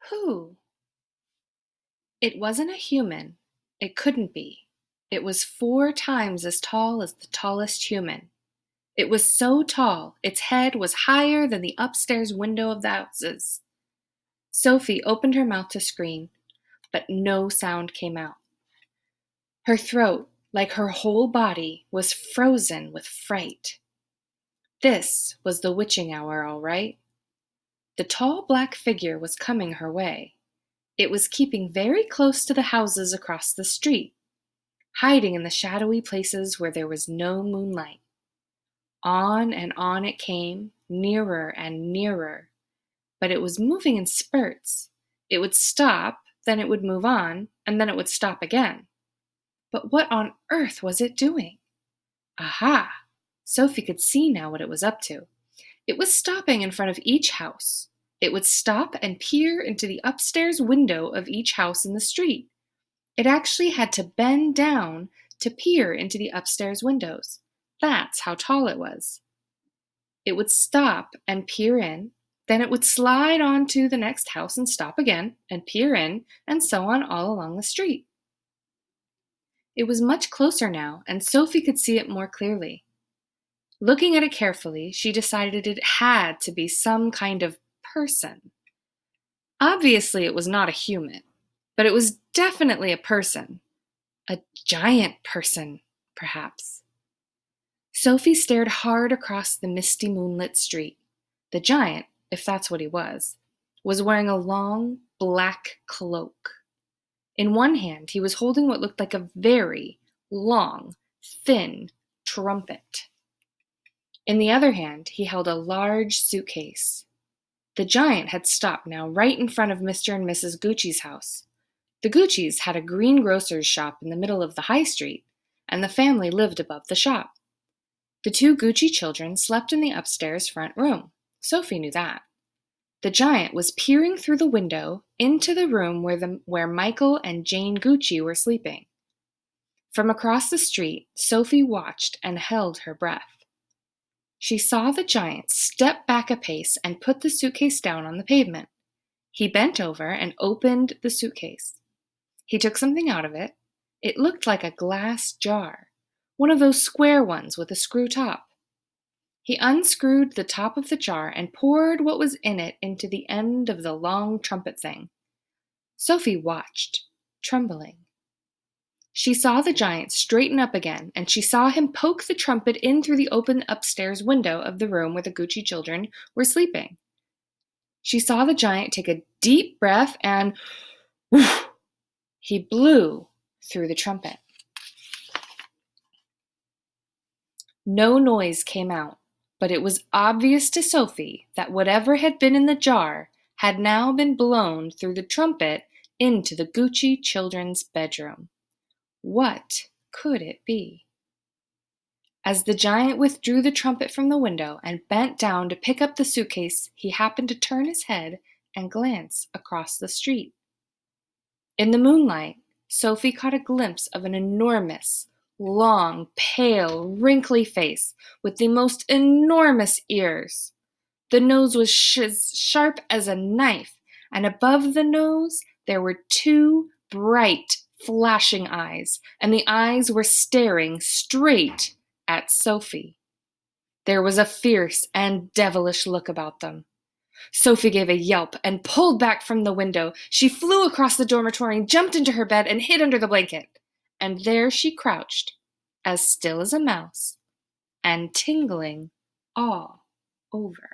Who? It wasn't a human. It couldn't be. It was 4 times as tall as the tallest human. It was so tall, its head was higher than the upstairs window of the houses. Sophie opened her mouth to scream, but no sound came out. Her throat, like her whole body, was frozen with fright. This was the witching hour, all right. The tall black figure was coming her way. It was keeping very close to the houses across the street, hiding in the shadowy places where there was no moonlight. On and on it came, nearer and nearer. But it was moving in spurts. It would stop, then it would move on, and then it would stop again. But what on earth was it doing? Aha! Sophie could see now what it was up to. It was stopping in front of each house. It would stop and peer into the upstairs window of each house in the street. It actually had to bend down to peer into the upstairs windows. That's how tall it was. It would stop and peer in, then it would slide on to the next house and stop again and peer in, and so on all along the street. It was much closer now, and Sophie could see it more clearly. Looking at it carefully, she decided it had to be some kind of person. Obviously, it was not a human, but it was definitely a person. A giant person, perhaps. Sophie stared hard across the misty moonlit street. The giant, if that's what he was wearing a long, black cloak. In one hand, he was holding what looked like a very long, thin trumpet. In the other hand, he held a large suitcase. The giant had stopped now right in front of Mr. and Mrs. Gucci's house. The Guccis had a greengrocer's shop in the middle of the high street, and the family lived above the shop. The 2 Gucci children slept in the upstairs front room. Sophie knew that. The giant was peering through the window into the room where Michael and Jane Gucci were sleeping. From across the street, Sophie watched and held her breath. She saw the giant step back a pace and put the suitcase down on the pavement. He bent over and opened the suitcase. He took something out of it. It looked like a glass jar, one of those square ones with a screw top. He unscrewed the top of the jar and poured what was in it into the end of the long trumpet thing. Sophie watched, trembling. She saw the giant straighten up again, and she saw him poke the trumpet in through the open upstairs window of the room where the Gucci children were sleeping. She saw the giant take a deep breath and whoosh, he blew through the trumpet. No noise came out, but it was obvious to Sophie that whatever had been in the jar had now been blown through the trumpet into the Gucci children's bedroom. What could it be? As the giant withdrew the trumpet from the window and bent down to pick up the suitcase, he happened to turn his head and glance across the street. In the moonlight, Sophie caught a glimpse of an enormous, long, pale, wrinkly face with the most enormous ears. The nose was as sharp as a knife, and above the nose there were 2 bright, flashing eyes, and the eyes were staring straight at Sophie. There was a fierce and devilish look about them. Sophie gave a yelp and pulled back from the window. She flew across the dormitory and jumped into her bed and hid under the blanket. And there she crouched, as still as a mouse, and tingling all over.